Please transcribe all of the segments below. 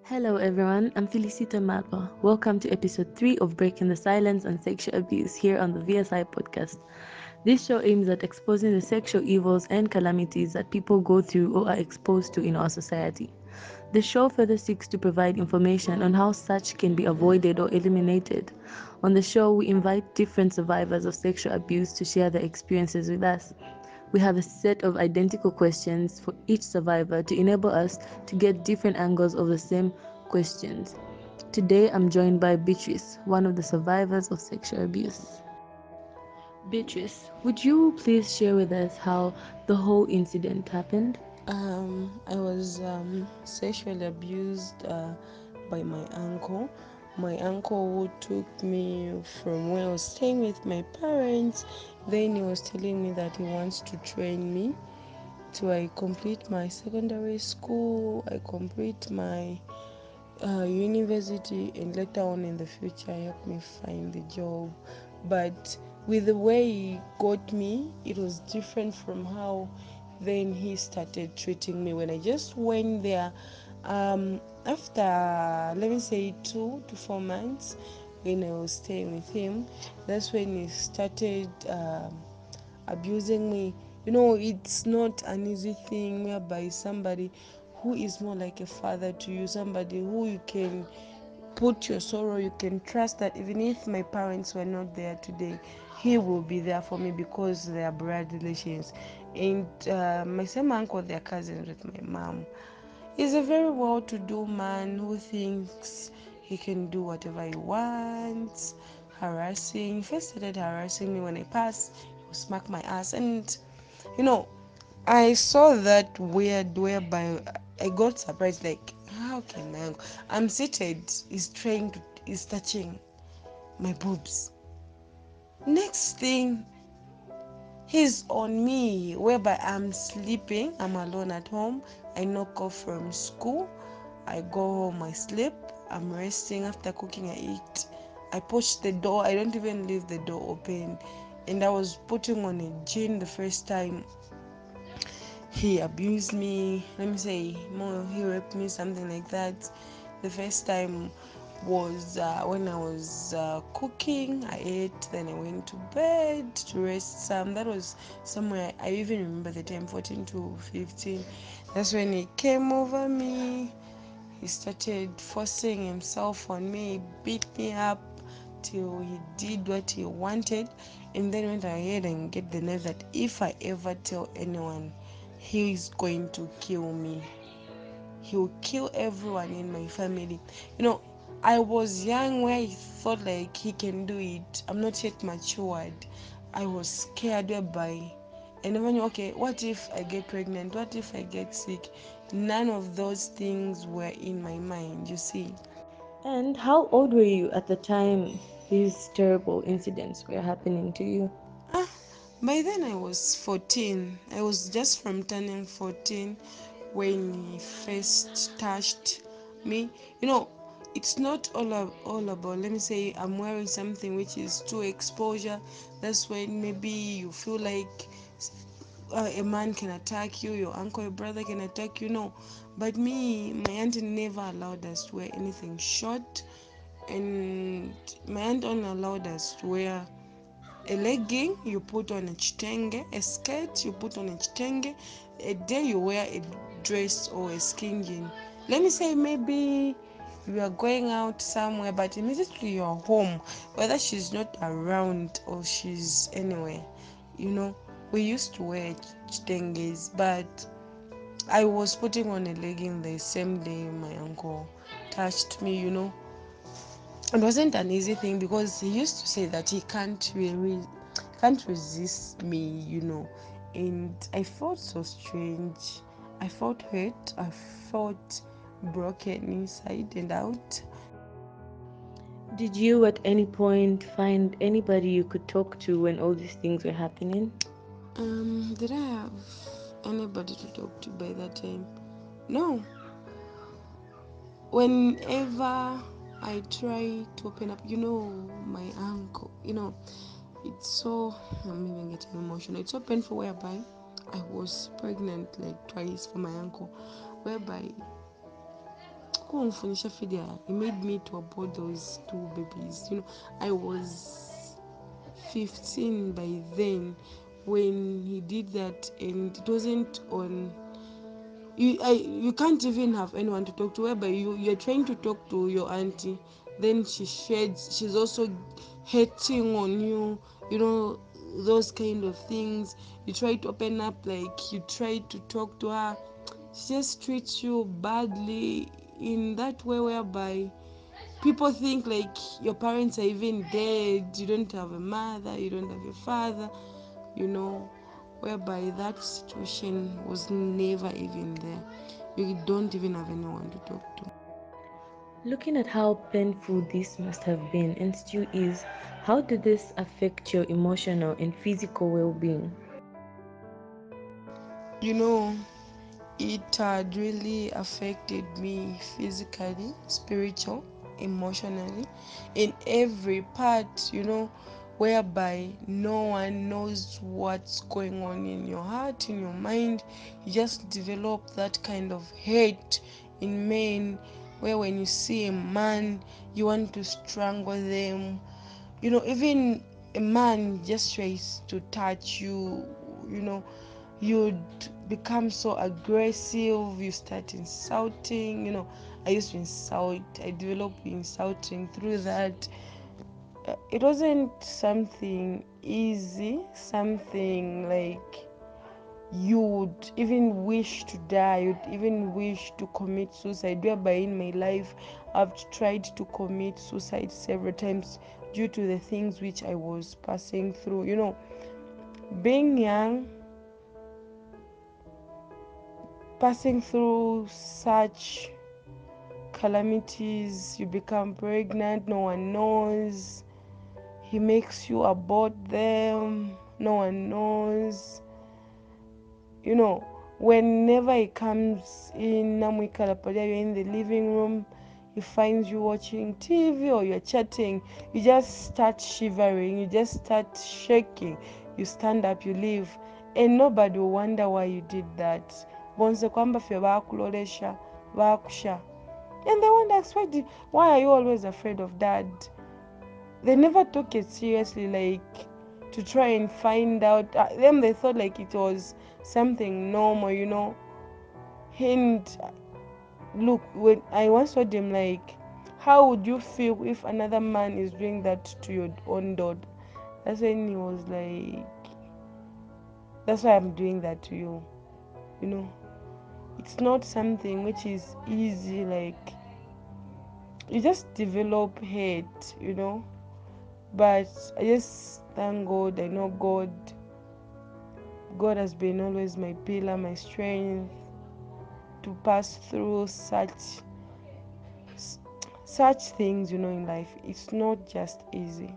Hello everyone, I'm Felicita Malva. Welcome to episode 3 of Breaking the Silence on Sexual Abuse here on the VSI podcast. This show aims at exposing the sexual evils and calamities that people go through or are exposed to in our society. The show further seeks to provide information on how such can be avoided or eliminated. On the show, we invite different survivors of sexual abuse to share their experiences with us. We have a set of identical questions for each survivor to enable us to get different angles of the same questions. Today, I'm joined by Beatrice, one of the survivors of sexual abuse. Beatrice, would you please share with us how the whole incident happened? I was sexually abused by my uncle. My uncle who took me from where I was staying with my parents. Then he was telling me that he wants to train me till I complete my secondary school, I complete my university, and later on in the future help me find the job. But with the way he got me, it was different from how then he started treating me when I just went there. After, let me say, 2 to 4 months, when I was staying with him, that's when he started abusing me. It's not an easy thing whereby somebody who is more like a father to you, somebody who you can put your sorrow, you can trust that even if my parents were not there today, he will be there for me because they are blood relations. And my same uncle, they're cousins with my mom. He's a very well-to-do man who thinks he can do whatever he wants. Harassing. He first started harassing me when I passed. He would smack my ass, and you know, I saw that weird whereby I got surprised. Like, how can my uncle? I'm seated. He's touching my boobs. Next thing, he's on me, whereby I'm sleeping. I'm alone at home. I knock off from school. I go home, I sleep. I'm resting. After cooking, I eat. I push the door. I don't even leave the door open. And I was putting on a jean the first time he abused me. Let me say, more, he raped me, something like that. The first time was when I was cooking. I ate, then I went to bed to rest some. That was somewhere, I even remember the time, 14 to 15. That's when he came over me. He started forcing himself on me, beat me up till he did what he wanted, and then went ahead and get the nerve that if I ever tell anyone, he is going to kill me. He will kill everyone in my family. You know, I was young where I thought like he can do it. I'm not yet matured. I was scared whereby I never knew, okay, what if I get pregnant? What if I get sick? None of those things were in my mind, you see. And how old were you at the time these terrible incidents were happening to you? Ah, by then I was 14. I was just from turning 14 when he first touched me. You know, it's not all about, let me say, I'm wearing something which is too exposure. That's when maybe you feel like a man can attack you, your uncle, your brother can attack you. No, but me, my auntie never allowed us to wear anything short, and my aunt only allowed us to wear a legging, you put on a chitenge, a skirt, you put on a chitenge, a day you wear a dress or a skin jean. Let me say maybe you are going out somewhere, but immediately you're home, whether she's not around or she's anywhere. You know, we used to wear chitenges, but I was putting on a legging the same day my uncle touched me, it wasn't an easy thing because he used to say that he can't resist me, and I felt so strange. I felt hurt. I felt broken inside and out. Did you at any point find anybody you could talk to when all these things were happening? Did I have anybody to talk to by that time? No. Whenever I try to open up, my uncle, it's so, I'm even getting emotional. It's so painful whereby I was pregnant like twice for my uncle, whereby kumfunisha fidia, he made me to abort those two babies. I was 15 by then when he did that, and it wasn't on. You can't even have anyone to talk to, whereby you're trying to talk to your auntie, then she's also hating on you, those kind of things. You try to open up, like you try to talk to her, she just treats you badly in that way whereby people think like your parents are even dead, you don't have a mother, you don't have a father, you know whereby that situation was never even there. You don't even have anyone to talk to. Looking at how painful this must have been and still is, how did this affect your emotional and physical well being? you know it had really affected me physically, spiritual, emotionally, in every part, whereby no one knows what's going on in your heart, in your mind. You just develop that kind of hate in men, where when you see a man, you want to strangle them. Even a man just tries to touch you, you know you'd become so aggressive, you start insulting. I used to insult, I developed insulting through that. It wasn't something easy, something like you would even wish to die, you'd even wish to commit suicide, whereby in my life I've tried to commit suicide several times due to the things which I was passing through. Being young, passing through such calamities, you become pregnant, no one knows, he makes you abort them, no one knows. Whenever he comes in, you're in the living room, he finds you watching TV or you're chatting, you just start shivering, you just start shaking, you stand up, you leave, and nobody will wonder why you did that. Bonse kwamba fye bakulolesha bakusha, and they wonder, why are you always afraid of dad? They never took it seriously, like to try and find out. Them, they thought like it was something normal. And look, when I once told him, like, how would you feel if another man is doing that to your own daughter? That's when he was like, that's why I'm doing that to you. It's not something which is easy, like you just develop hate. But I just thank God. I know God has been always my pillar, my strength to pass through such things, in life. It's not just easy.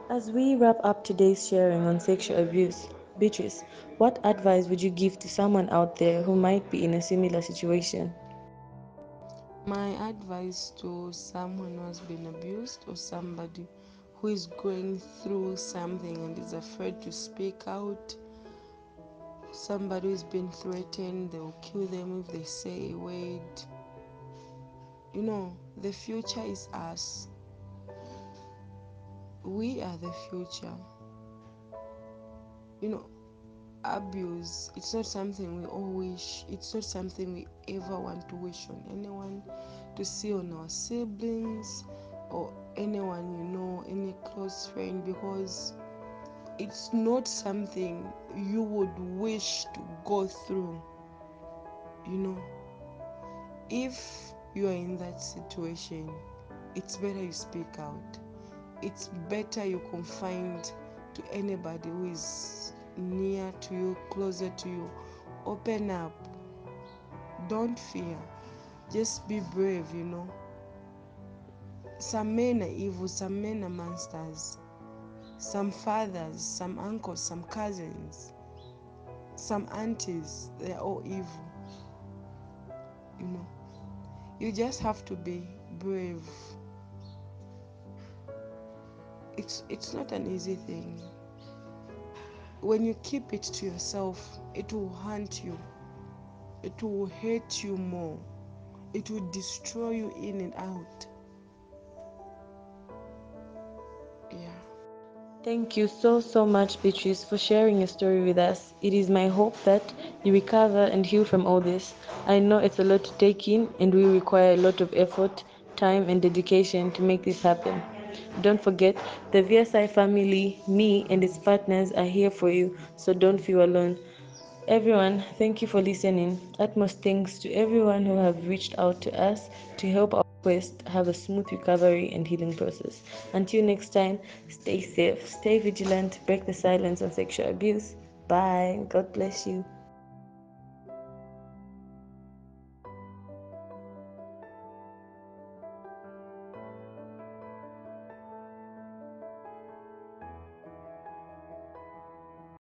As we wrap up today's sharing on sexual abuse, Beatrice, what advice would you give to someone out there who might be in a similar situation? My advice to someone who has been abused, or somebody who is going through something and is afraid to speak out, somebody who's been threatened, they will kill them if they say a word. The future is us. We are the future. Abuse, it's not something we all wish, it's not something we ever want to wish on anyone, to see on our siblings or anyone, any close friend, because it's not something you would wish to go through. If you are in that situation, it's better you speak out. It's better you confide to anybody who is near to you, closer to you. Open up. Don't fear. Just be brave. Some men are evil, some men are monsters. Some fathers, some uncles, some cousins, some aunties, they're all evil. You just have to be brave. It's not an easy thing. When you keep it to yourself, it will haunt you. It will hurt you more. it would destroy you in and out. Yeah. Thank you so much, Beatrice, for sharing your story with us. It is my hope that you recover and heal from all this. I know it's a lot to take in and will require a lot of effort, time, and dedication to make this happen. Don't forget, the VSI family, me, and its partners are here for you, so don't feel alone. Everyone, thank you for listening. Utmost thanks to everyone who have reached out to us to help our quest have a smooth recovery and healing process. Until next time, stay safe, stay vigilant, break the silence on sexual abuse. Bye. God bless you.